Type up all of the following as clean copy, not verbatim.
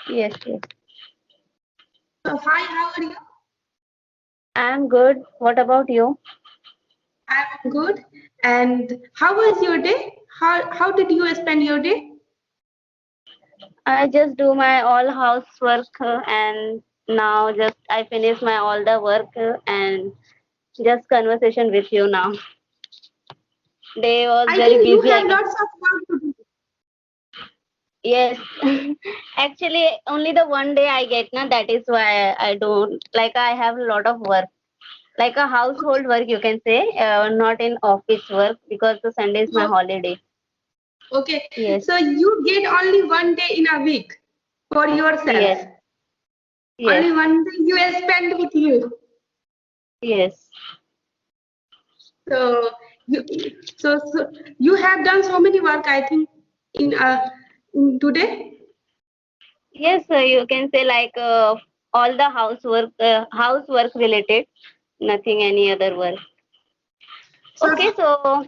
Yes, yes. So, hi, how are you? I'm good. What about you? I'm good. And how was your day? How did you spend your day? I just do my all housework and now just I finish my all the work and just conversation with you now. Day was I very think you busy, I have can. lots of work to do. Yes. Actually, only the one day I get na, that is why I don't like I have a lot of work. Like a household work you can say, not in office work because the Sunday is my So, holiday. okay, Yes. so you get only one day in a week for yourself. Yes. Yes. Only one day you spend with you. Yes. So you, so you have done so many work, I think, in today. Yes, you can say like all the housework related, nothing any other work. So Okay, so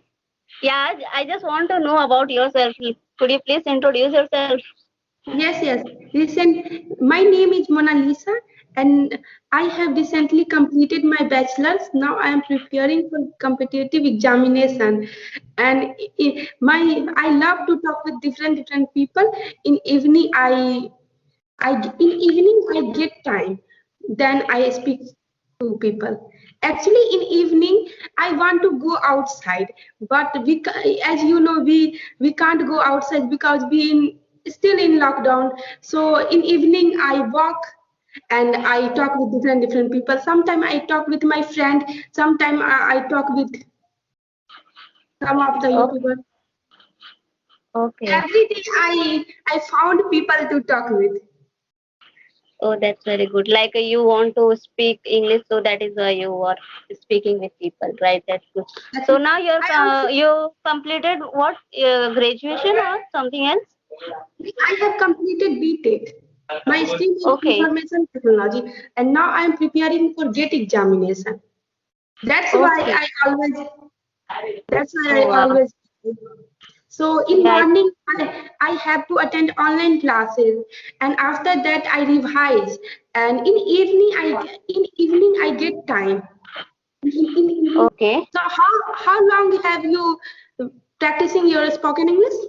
yeah, I just want to know about yourself. Could you please introduce yourself? yes, yes. My name is Mona Lisa, and I have recently completed my bachelor's. Now I am preparing for competitive examination, and I love to talk with different people. In evening, in evening I get time. Then I speak to people. Actually, in evening I want to go outside, but as you know, we can't go outside because we in still in lockdown. So in evening I walk and I talk with different people. Sometimes I talk with my friend. Sometimes I talk with some of the Okay. YouTubers. Okay. Every day I found people to talk with. Oh, that's very good. Like you want to speak English, so that is why you are speaking with people, right? That's good. So Actually, now I also you completed what graduation or something else? I have completed BTech. My stream is Okay. information technology, and now I am preparing for GATE examination. That's why Okay. I always. That's why Oh I wow. always. So in Yeah. morning I have to attend online classes, and after that I revise. And in evening I get time. In evening. Okay. So how long have you practicing your spoken English?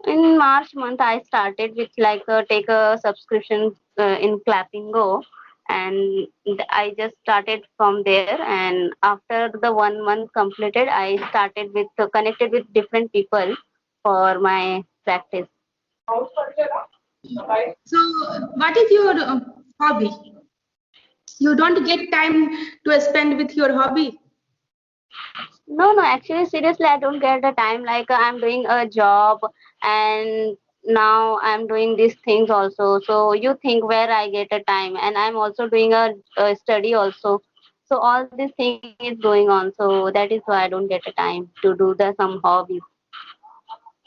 In March month, I started with like take a subscription in Clapping Go, and I just started from there. And after the 1 month completed, I started with connected with different people for my practice. So what is your hobby? You don't get time to spend with your hobby. No, no, actually, seriously, I don't get the time. Like I'm doing a job, and now I'm doing these things also. So you think where I get a time, and I'm also doing a study also. So all this thing is going on. So that is why I don't get a time to do the some hobbies.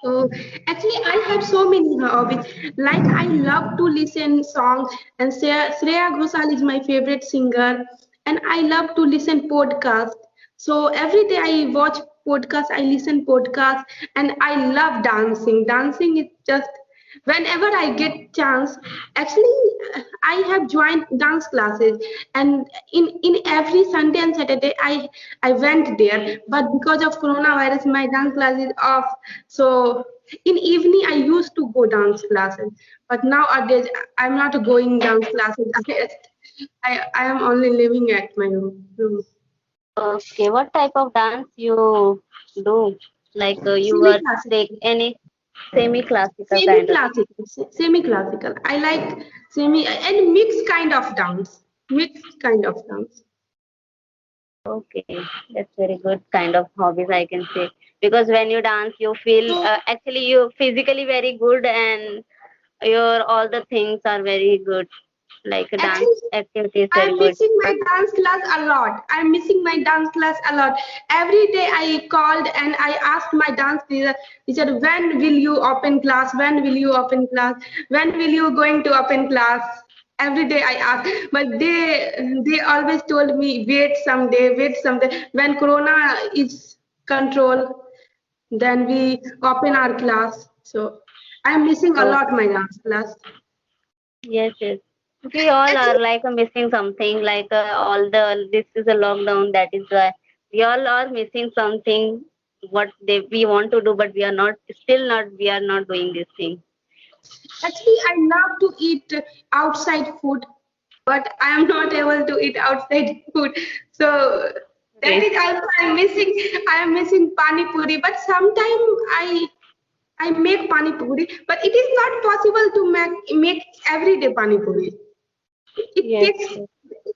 So actually, I have so many hobbies. Like I love to listen songs, and Shreya Ghoshal is my favorite singer, and I love to listen podcast. So every day I watch podcast, I listen podcast, and I love dancing. Dancing is just whenever I get chance. Actually, I have joined dance classes, and in every Sunday and Saturday I went there. But because of coronavirus, my dance class is off. So in evening I used to go dance classes, but nowadays I'm not going dance classes. I am only living at my room. Okay, what type of dance you do? Like you Semi are take classical. any semi-classical Semi kind of. classical. Semi classical. I like semi and mixed kind of dance. Mixed kind of dance. Okay, that's very good kind of hobbies I can say because when you dance you feel So actually you physically very good and your all the things are very good like dance actually, activity is very I'm good. missing my dance class a lot. I'm missing my dance class a lot. Every day I called and I asked my dance teacher, when will you open class? When will you open class? When will you going to open class? Every day I ask, but they always told me, wait someday. When Corona is control, then we open our class. So I'm missing a Oh, lot my dance class. yes, yes. We all are Actually, like missing something. Like all the this is a lockdown. That is why we all are missing something. What we want to do, but we are not still not. We are not doing this thing. actually, I love to eat outside food, but I am not able to eat outside food. So that Okay. is also I'm missing. I am missing pani puri, but sometimes I make pani puri, but it is not possible to make everyday pani puri. It Yes. takes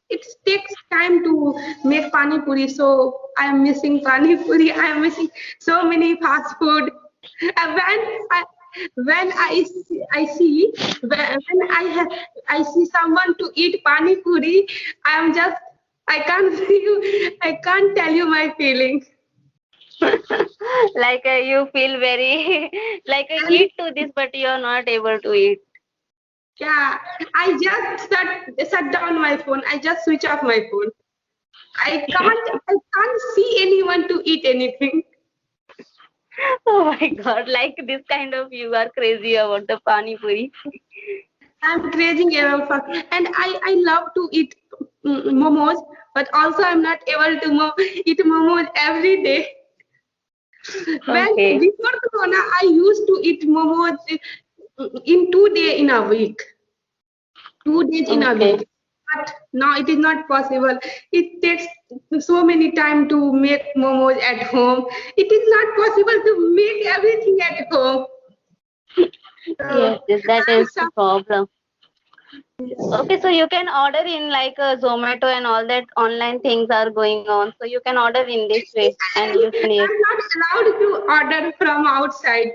it takes time to make pani puri. So I am missing pani puri. I am missing so many fast food. And when I have I see someone to eat pani puri, I am just I can't I can't tell you my feelings. Like you feel very like And eat to this, but you are not able to eat. yeah, I just shut down my phone. I just switch off my phone. I can't see anyone to eat anything. Oh my God! Like this kind of you are crazy about the pani puri. I'm craving about fun, and I love to eat momos, but also I'm not able to eat momos every day. When Okay. before Corona, I used to eat momos in 2 days in a week, 2 days in a Okay. week. But now it is not possible. It takes so many time to make momos at home. It is not possible to make everything at home. Yes, So yes, that I'm is the problem. Okay, so you can order in like Zomato and all that online things are going on. So you can order in this way and you can eat. I'm not allowed to order from outside.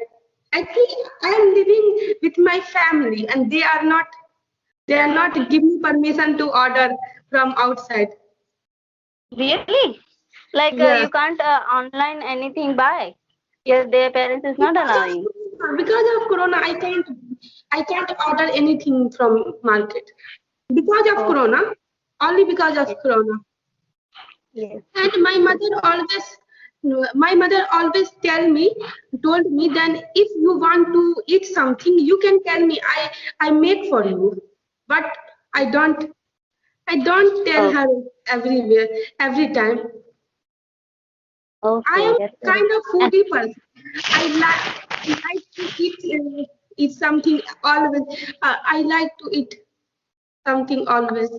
Actually, I'm living with my family, and they are not giving permission to order from outside. Really? Like you Yes, can't online anything buy. Yes, their parents is not allowing. because of Corona, I can't order anything from market because of Okay. Corona. Only because of Corona. Yes. And my mother always told me, then if you want to eat something, you can tell me. I make for you. But I don't tell Oh, her everywhere every time. I okay. am That's very. kind of Uh, foodie person. I like to eat something always. I like to eat something always.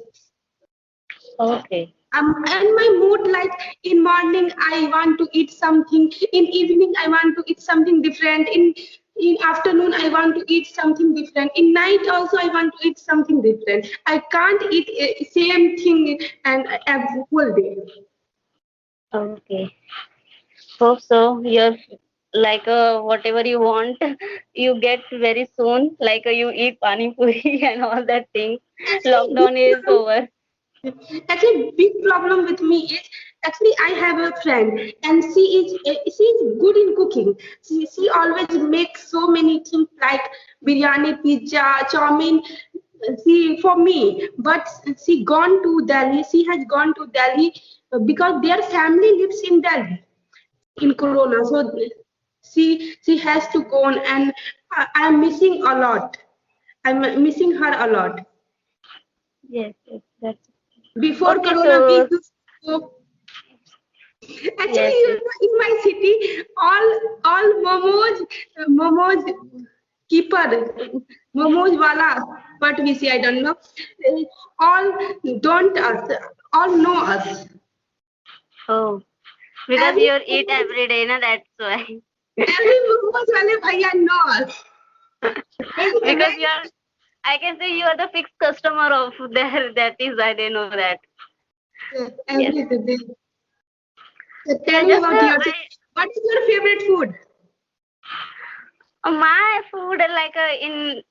okay. And my mood, like in morning I want to eat something, in evening I want to eat something different, in afternoon I want to eat something different, in night also I want to eat something different. I can't eat same thing and every whole day. Okay. Hope so. You're like whatever you want, you get very soon. Like you eat pani puri and all that thing. Actually, Lockdown is over. Actually, big problem with me is, actually I have a friend, and she is good in cooking. She always makes so many things like biryani, pizza, chow mein. She for me, but she gone to Delhi. She has gone to Delhi because their family lives in Delhi in Corona. So she has to go on, and I'm missing a lot. I'm missing her a lot. Yes, yes, that's Before okay. Corona, we So used to go. Actually, yes, yes. in my city, all momos keeper, momos wala, what we say, I don't know. All don't us, all know us. Oh, because Every you eat momos, every day, na, that's why. every momos wale bhaiya know us. Because When you are, I can say you are the fixed customer of there. That is why they know that. Yes. every day. So tell Yeah, me just about yourself. very What is your favorite food? my food like in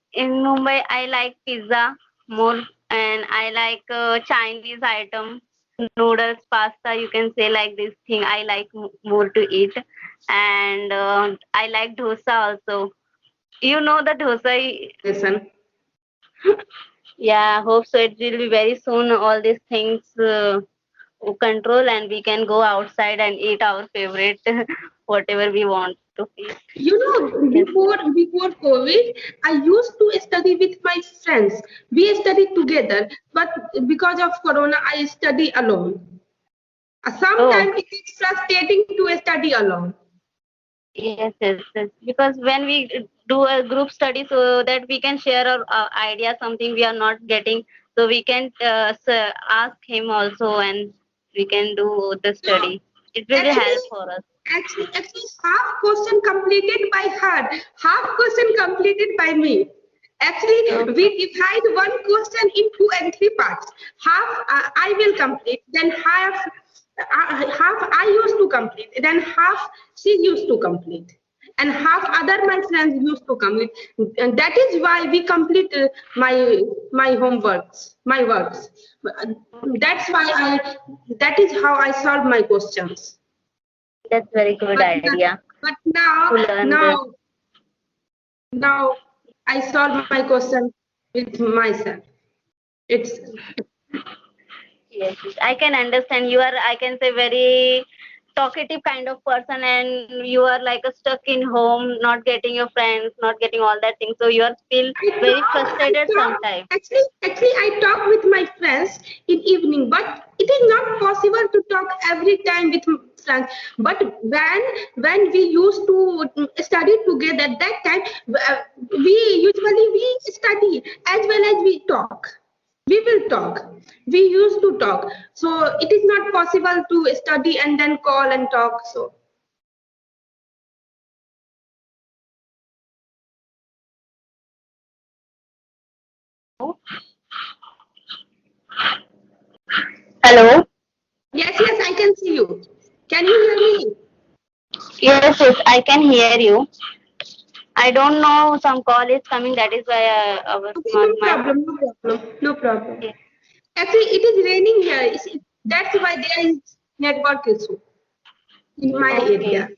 Mumbai I like pizza more and I like Chinese item noodles pasta you can say like this thing I like more to eat and I like dosa also. You know the dosa. Listen. Yeah, hope so. It will be very soon. All these things control, and we can go outside and eat our favorite, whatever we want. to face. Yes. Before COVID, I used to study with my friends. We studied together, but because of Corona, I study alone. Oh, Sometimes it is frustrating to study alone. yes, yes, yes. Because when we do a group study, so that we can share our idea, something we are not getting, so we can ask him also, and we can do the No, study. It will be actually, help for us. actually, half question completed by her, half question completed by me. Actually, we Okay. divide one question in two and three parts. Half I will complete, then half I used to complete, then half she used to complete, and half other my friends used to complete. And that is why we complete my homeworks, my works. That's why I. That is how I solve my questions. That's very good But idea but now to learn this. now now I solve my question with myself. It's Yes, yes. I can understand. You are, I can say, very talkative kind of person, and you are like stuck in home, not getting your friends, not getting all that thing. So you are feel very I frustrated talk sometimes. actually I talk with my friends in evening, but it is not possible to talk every time with friends. But when we used to study together, that time we we study as well as we talk. We will talk. We used to talk. So it is not possible to study and then call and talk. So Hello. yes, I can see you. Can you hear me? Yes, yes, I can hear you. I don't know, some call is coming. That is why Okay, my, no my problem, no problem, no problem. yes. Actually, it is raining here. That's why there is network issue in my Okay, area.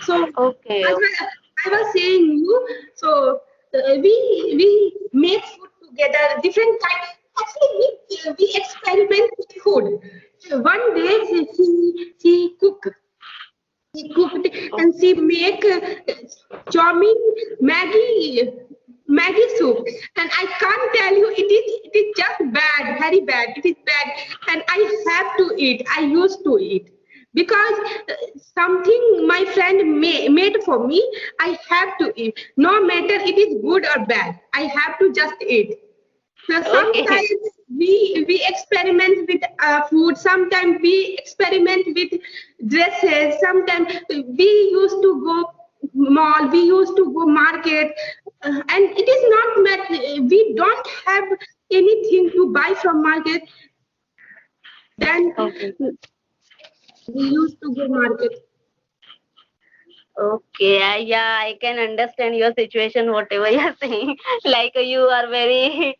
So okay, I was saying you. So we make food together, different kind. Actually, we experiment with food. One day she cook. She cooked and she make chow mein, Maggie, Maggie soup. And I can't tell you, it is just bad, very bad. It is bad, and I have to eat. I used to eat because something my friend made for me. I have to eat, no matter it is good or bad. I have to just eat. So okay, sometimes we experiment with food. Sometimes we experiment with dresses. Sometimes we used to go mall. We used to go market, and it is not we don't have anything to buy from market. Then okay. we used to go market. Okay, yeah, I can understand your situation, whatever you're saying. Like you are very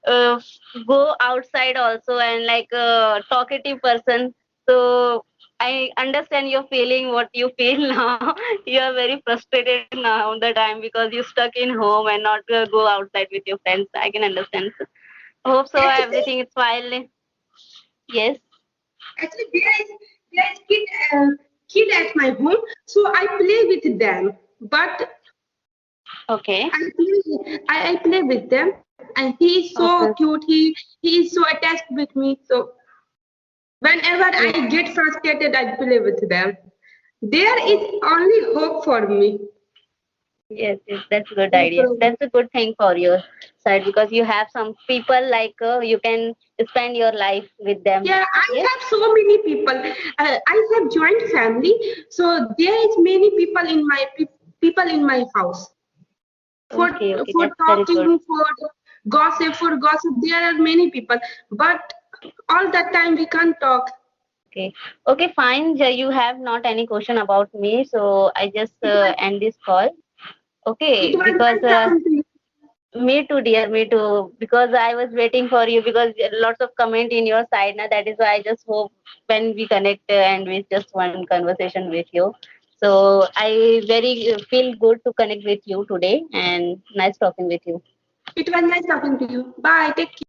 uh, go outside also, and like a talkative person. So I understand your feeling, what you feel now. You are very frustrated now the time because you stuck in home and not go outside with your friends. I can understand. Hope so. Actually, Everything is fine. Yes. actually there is kid at my home, so I play with them. But Okay. I play with them, and he is so Okay. cute. He is so attached with me. So whenever Yes. I get frustrated, I play with them. There is Okay. only hope for me. Yes, yes, that's a good No idea. problem. That's a good thing for your side because you have some people like you can spend your life with them. Yeah, I Yes. have so many people. I have joint family, so there is many people in my people in my house. for Okay, okay, for that's very good. talking, for gossip, there are many people, but all the time we can't talk. Okay, okay, fine. You have not any question about me, so I just it was end this call. it Okay, was because nice talking to you. me too, dear, me too. Because I was waiting for you because lots of comment in your side now. That is why I just hope when we connect and we just one conversation with you. So I very feel good to connect with you today and nice talking with you. It was nice talking to you. Bye, take care.